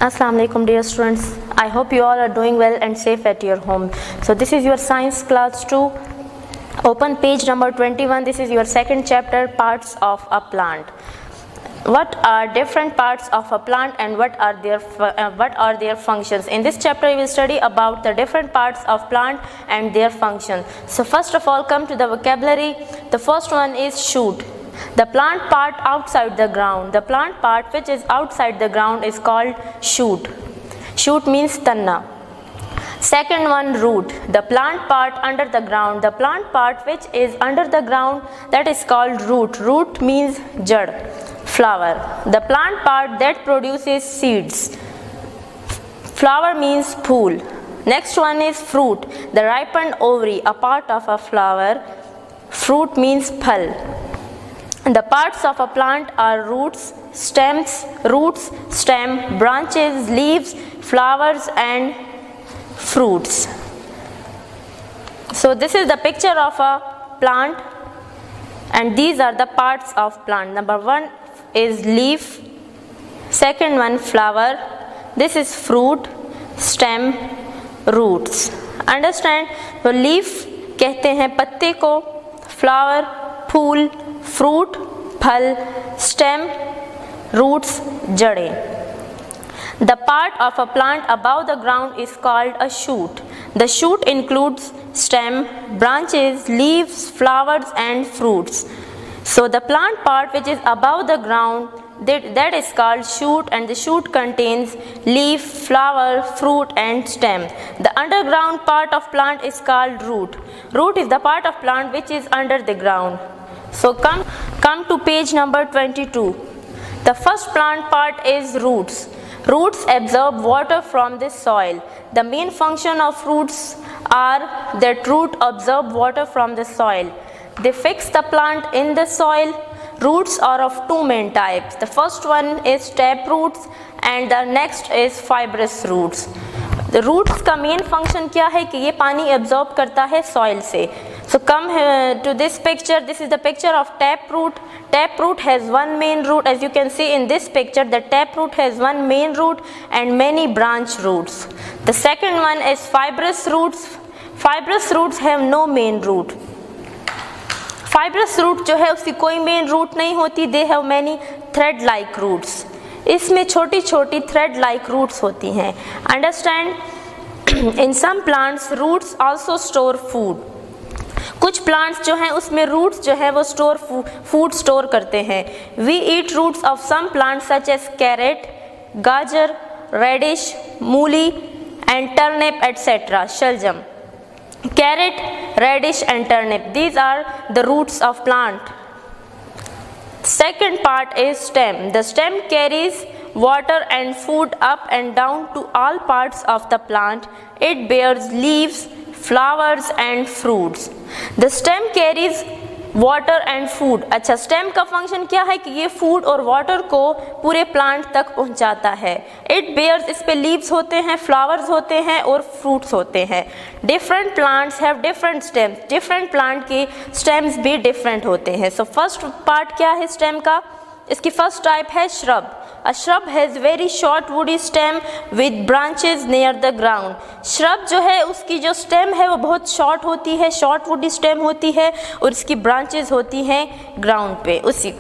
Assalamu alaikum dear students. I hope you all are doing well and safe at your home. So this is your science class 2. Open page number 21. This is your second chapter, parts of a plant. What are different parts of a plant and what are their functions? In this chapter we will study about the different parts of plant and their function. So first of all, come to the vocabulary. The first one is shoot. The plant part outside the ground. The plant part which is outside the ground is called shoot. Shoot means tanna. Second one, root. The plant part under the ground. The plant part which is under the ground, that is called root. Root means jad. Flower. The plant part that produces seeds. Flower means phool. Next one is fruit. The ripened ovary, a part of a flower. Fruit means phal. The parts of a plant are roots, stem, branches, leaves, flowers and fruits. So this is the picture of a plant and these are the parts of plant. Number one is leaf, second one flower, this is fruit, stem, roots. Understand? तो leaf कहते हैं पत्ते को, flower फूल, fruit फल, stem roots जड़ें. The part of a plant above the ground is called a shoot. The shoot includes stem, branches, leaves, flowers and fruits. So the plant part which is above the ground, that is called shoot, and the shoot contains leaf, flower, fruit and stem. The underground part of plant is called root. Root is the part of plant which is under the ground. So come to page number 22. The first plant part is roots. Roots absorb water from the soil. The main function of roots are that root absorb water from the soil. They fix the plant in the soil. Roots are of two main types. The first one is tap roots and the next is fibrous roots. The roots का main function क्या है कि ये पानी absorb करता है soil से. So come to this picture. This is the picture of tap root. Tap root has one main root. As you can see in this picture, the tap root has one main root and many branch roots. The second one is fibrous roots. Fibrous roots have no main root. Fibrous root जो है उसकी कोई main root नहीं होती. They have many thread-like roots. इसमें छोटी छोटी thread-like roots होती हैं. Understand? In some plants, roots also store food. कुछ प्लांट्स जो हैं उसमें रूट्स जो है वो फूड स्टोर करते हैं. We eat roots of some plants such as carrot, गाजर, रेडिश, मूली एंड टर्निप एटसेट्रा. शलजम, carrot, radish and turnip, these are the roots of plant. Second part is stem. The stem carries water and food up and down to all parts of the plant. It bears leaves, flowers and fruits. The stem carries water and food. अच्छा, stem का function क्या है कि ये food और water को पूरे plant तक पहुंचाता है. It bears, इस पे leaves होते हैं, flowers होते हैं और fruits होते हैं. Different plants have different stems. Different plant के stems भी different होते हैं. So first part क्या है stem का? इसकी first type है shrub. A shrub has very short woody stem with branches near the ground. Shrub जो है उसकी जो stem है वो बहुत short होती है, short woody stem होती है और इसकी branches होती हैं ground पे उसी.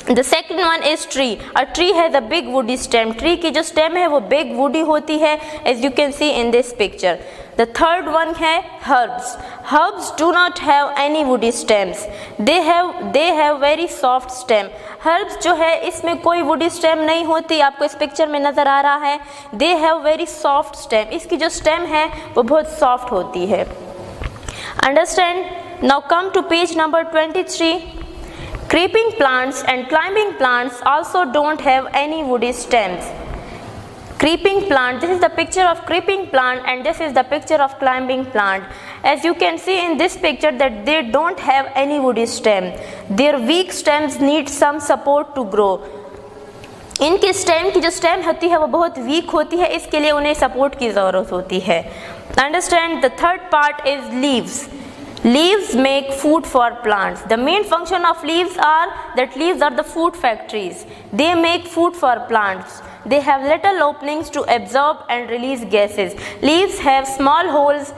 The second one is tree. A tree has a big woody stem. Tree की जो stem है वो big woody होती है, as you can see in this picture. The third one है herbs. Herbs do not have any woody stems. They have very soft stem. Herbs जो है इसमें कोई woody stem नहीं होती, आपको इस picture में नज़र आ रहा है. They have very soft stem. इसकी जो stem है वो बहुत soft होती है. Understand? Now come to page number 23. Creeping plants and climbing plants also don't have any woody stems. Creeping plant, this is the picture of creeping plant and this is the picture of climbing plant. As you can see in this picture that they don't have any woody stem. Their weak stems need some support to grow. इनके stem की जो stem होती है वो बहुत week होती है, इसके लिए उन्हें सपोर्ट की ज़रूरत होती है. Understand? The third part is leaves. Leaves make food for plants. The main function of leaves are that leaves are the food factories. They make food for plants. They have little openings to absorb and release gases. Leaves have small holes.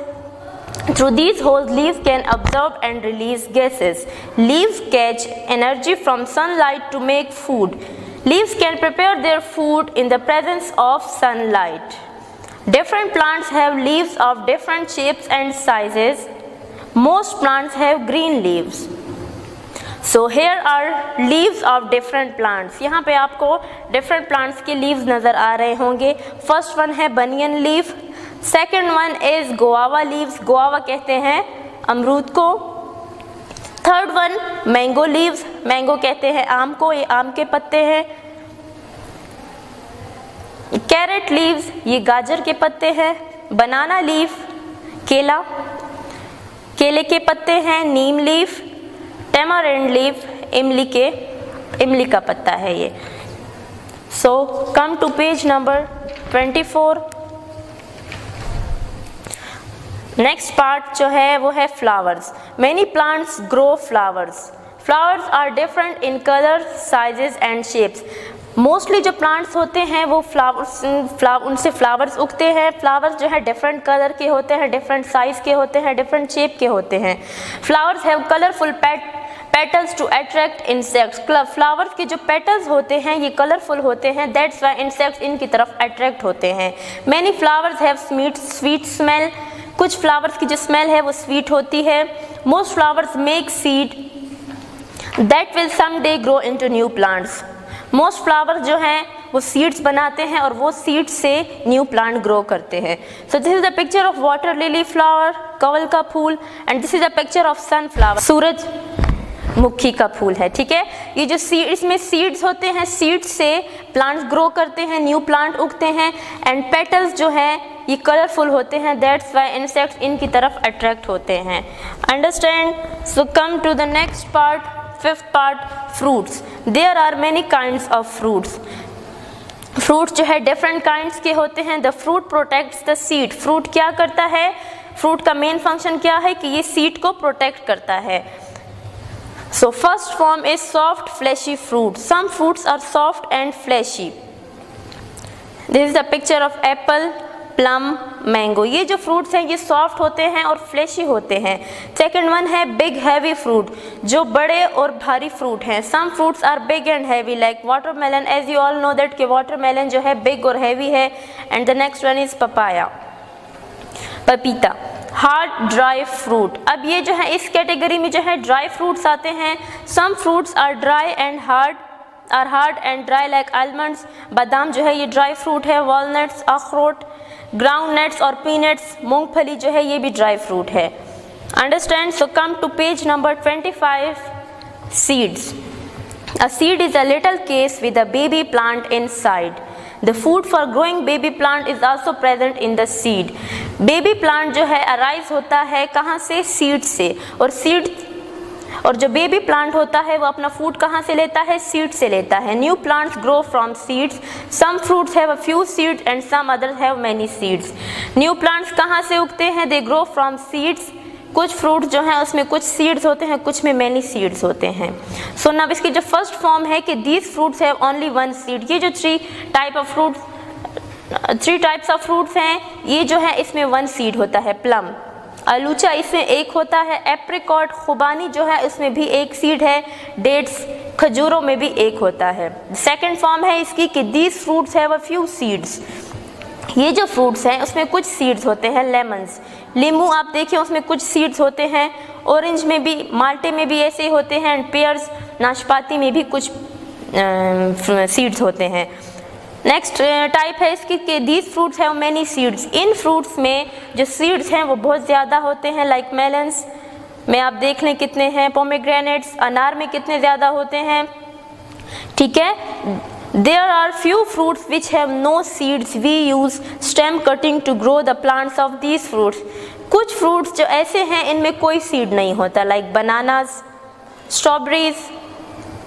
Through these holes, leaves can absorb and release gases. Leaves catch energy from sunlight to make food. Leaves can prepare their food in the presence of sunlight. Different plants have leaves of different shapes and sizes. Most plants have green leaves. So here are leaves of different plants. यहाँ पे आपको different plants के leaves नज़र आ रहे होंगे. First one है banyan leaf. Second one is guava leaves. guava कहते हैं अमरूद को. Third one mango leaves. mango कहते हैं आम को, ये आम के पत्ते हैं. Carrot leaves, ये गाजर के पत्ते हैं. Banana leaf, केला, केले के पत्ते हैं. नीम लीफ, tamarind leaf, इमली का पत्ता है ये. So come to page number 24. Next part जो है वो है flowers. Many plants grow flowers. Flowers are different in color, sizes and shapes. Mostly जो प्लांट्स होते हैं वो उनसे फ्लावर्स उगते हैं. फ्लावर्स जो है डिफरेंट कलर के होते हैं, डिफरेंट साइज के होते हैं, डिफरेंट शेप के होते हैं. Flowers have colourful petals to attract insects. Flowers के जो पेटल्स होते हैं ये कलरफुल होते हैं, दैट्स व्हाई इंसेक्ट्स इनकी तरफ अट्रैक्ट होते हैं. Many flowers have sweet smell. कुछ फ्लावर्स की जो स्मेल है वो स्वीट होती है. Most flowers make seed that will someday grow into new plants. Most flowers जो हैं वो सीड्स बनाते हैं और वो सीड्स से न्यू प्लांट ग्रो करते हैं. So this is the picture of water lily flower, कवल का फूल, and this is the picture of sunflower, सूरजमुखी का फूल है. ठीक है, ये जो सीड, इसमें सीड्स होते हैं, सीड्स से प्लांट्स ग्रो करते हैं, न्यू प्लांट उगते हैं. एंड पेटल्स जो हैं ये कलरफुल होते हैं, दैट्स व्हाई इंसेक्ट्स इनकी तरफ अट्रैक्ट होते हैं. Understand? So come to the next part. Fifth part, fruits. There are many kinds of fruits. Fruits जो है different kinds के होते हैं. The fruit protects the seed. Fruit क्या करता है? Fruit का main function क्या है कि ये seed को protect करता है. So first form is soft fleshy fruit. Some fruits are soft and fleshy. This is the picture of apple, plum, mango. ये जो फ्रूट्स हैं ये सॉफ्ट होते हैं और फ्लैशी होते हैं. सेकंड वन है बिग हैवी फ्रूट, जो बड़े और भारी फ्रूट हैं. Some fruits are big and heavy like watermelon. As you all know that कि वाटरमेलन जो है बिग और हैवी है. And the next one is papaya, पपीता. Hard dry fruit. अब ये जो है इस कैटेगरी में जो है ड्राई फ्रूट्स आते हैं. Some fruits are dry and hard and dry like almonds. बादाम जो है ये ड्राई फ्रूट है. वॉलनट्स, अखरोट, ग्राउंड नट्स और पीनट्स, मूंगफली जो है ये भी ड्राई फ्रूट है. Understand? So come to page number 25. Seeds. A seed is a little case with a baby plant inside. The food for growing baby plant is also present in the seed. Baby plant जो है arise होता है कहाँ से? Seed से. और जो baby plant होता है वो अपना फूड कहाँ से लेता है? सीड से लेता है. New plants grow from seeds. Some fruits have a few seeds and some others have many seeds. New plants कहाँ से उगते हैं? They grow from seeds. कुछ फ्रूट्स जो हैं उसमें कुछ सीड्स होते हैं, कुछ में मैनी सीड्स होते हैं. सो नाउ इसकी जो फर्स्ट फॉर्म है कि these fruits have only one seed. ये जो थ्री टाइप्स ऑफ फ्रूट्स हैं ये जो है इसमें वन सीड होता है. प्लम, आलूचा इसमें एक होता है. एप्रिकॉट, खुबानी जो है उसमें भी एक सीड है. डेट्स, खजूरों में भी एक होता है. सेकंड फॉर्म है इसकी कि these fruits have a few seeds. ये जो फ्रूट्स हैं उसमें कुछ सीड्स होते हैं. लेमन्स, नींबू आप देखिए उसमें कुछ सीड्स होते हैं. ऑरेंज में भी, माल्टे में भी ऐसे ही होते हैं. एंड पेयर्स, नाशपाती में भी कुछ सीड्स होते हैं. नेक्स्ट टाइप है इसकी कि these fruits have many seeds. In fruits में जो सीड्स हैं वो बहुत ज़्यादा होते हैं. लाइक मेलन्स में आप देख लें कितने हैं. पोमेग्रेनेट्स, अनार में कितने ज़्यादा होते हैं. ठीक है. There are few fruits which have no seeds. We use stem cutting to grow the plants of these fruits. कुछ फ्रूट्स जो ऐसे हैं इनमें कोई सीड नहीं होता. लाइक बनानास, स्ट्रॉबेरीज,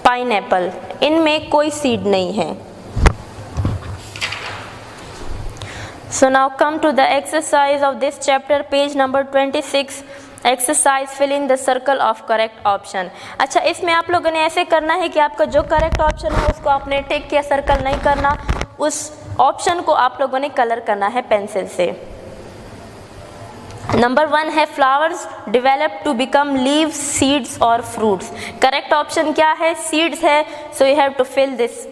पाइनएप्पल, इनमें कोई सीड नहीं है. So now come to the exercise of this chapter, page number 26. Exercise fill in the circle of correct option. अच्छा, इसमें आप लोगों ने ऐसे करना है कि आपका जो करेक्ट ऑप्शन है उसको आपने टिक या सर्कल नहीं करना, उस ऑप्शन को आप लोगों ने कलर करना है पेंसिल से। नंबर 1 है flowers develop to become leaves, seeds और फ्रूट्स। करेक्ट ऑप्शन क्या है? सीड्स है, so you have to fill this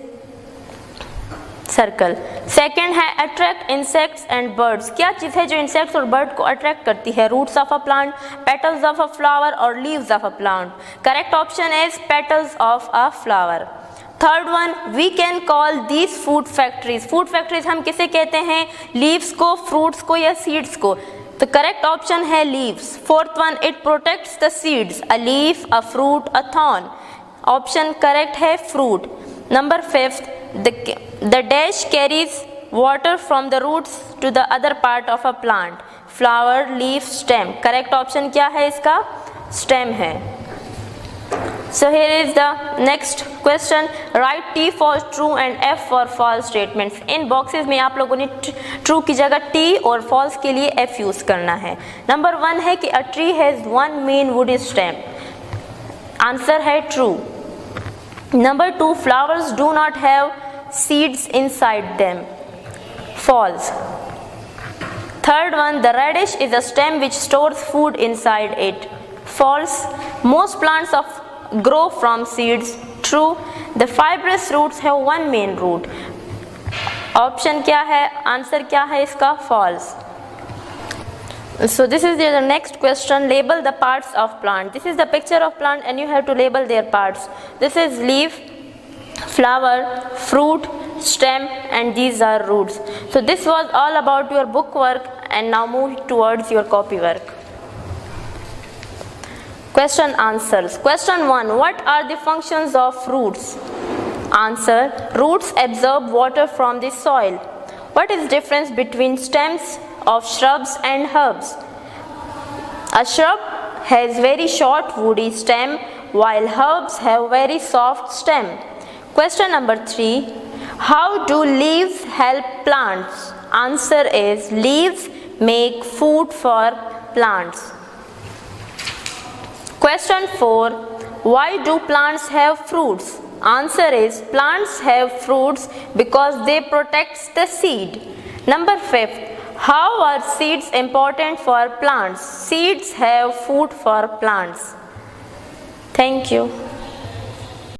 circle. Second है अट्रैक्ट इंसेक्ट्स एंड बर्ड्स। क्या चीज़ है जो इंसेक्ट्स और बर्ड को अट्रैक्ट करती है? Roots of a plant, petals of a flower और leaves of a plant. Correct option is petals of a flower. Third one, we can call these food factories. Food factories हम किसे कहते हैं? Leaves को, fruits को या seeds को? तो करेक्ट ऑप्शन है leaves. Fourth one, it protects the seeds, a leaf, a fruit, a thorn. Option correct है fruit. Number fifth, the dash carries water from the roots to the other part of a plant, flower, leaf, stem. correct option क्या है इसका? stem है। so here is the next question, write T for true and F for false statements. In boxes में आप लोगों ने true की जगह T और false के लिए F यूज करना है। नंबर 1 है कि a tree has one main woody stem, answer है true। Number 2, flowers do not have seeds inside them, false। Third one, the radish is a stem which stores food inside it, false। Most plants grow from seeds, true। The fibrous roots have one main root, option क्या है? Answer क्या है इसका? false। So this is the next question, label the parts of plant. This is the picture of plant and you have to label their parts. This is leaf, flower, fruit, stem, and these are roots. So this was all about your book work, and now move towards your copy work. Question answers. Question 1, what are the functions of roots? Answer, roots absorb water from the soil. What is the difference between stems of shrubs and herbs? A shrub has very short woody stem while herbs have very soft stem. Question number 3, how do leaves help plants? Answer is, leaves make food for plants. Question 4, why do plants have fruits? Answer is, plants have fruits because they protect the seed. Number 5, how are seeds important for plants? Seeds have food for plants. Thank you.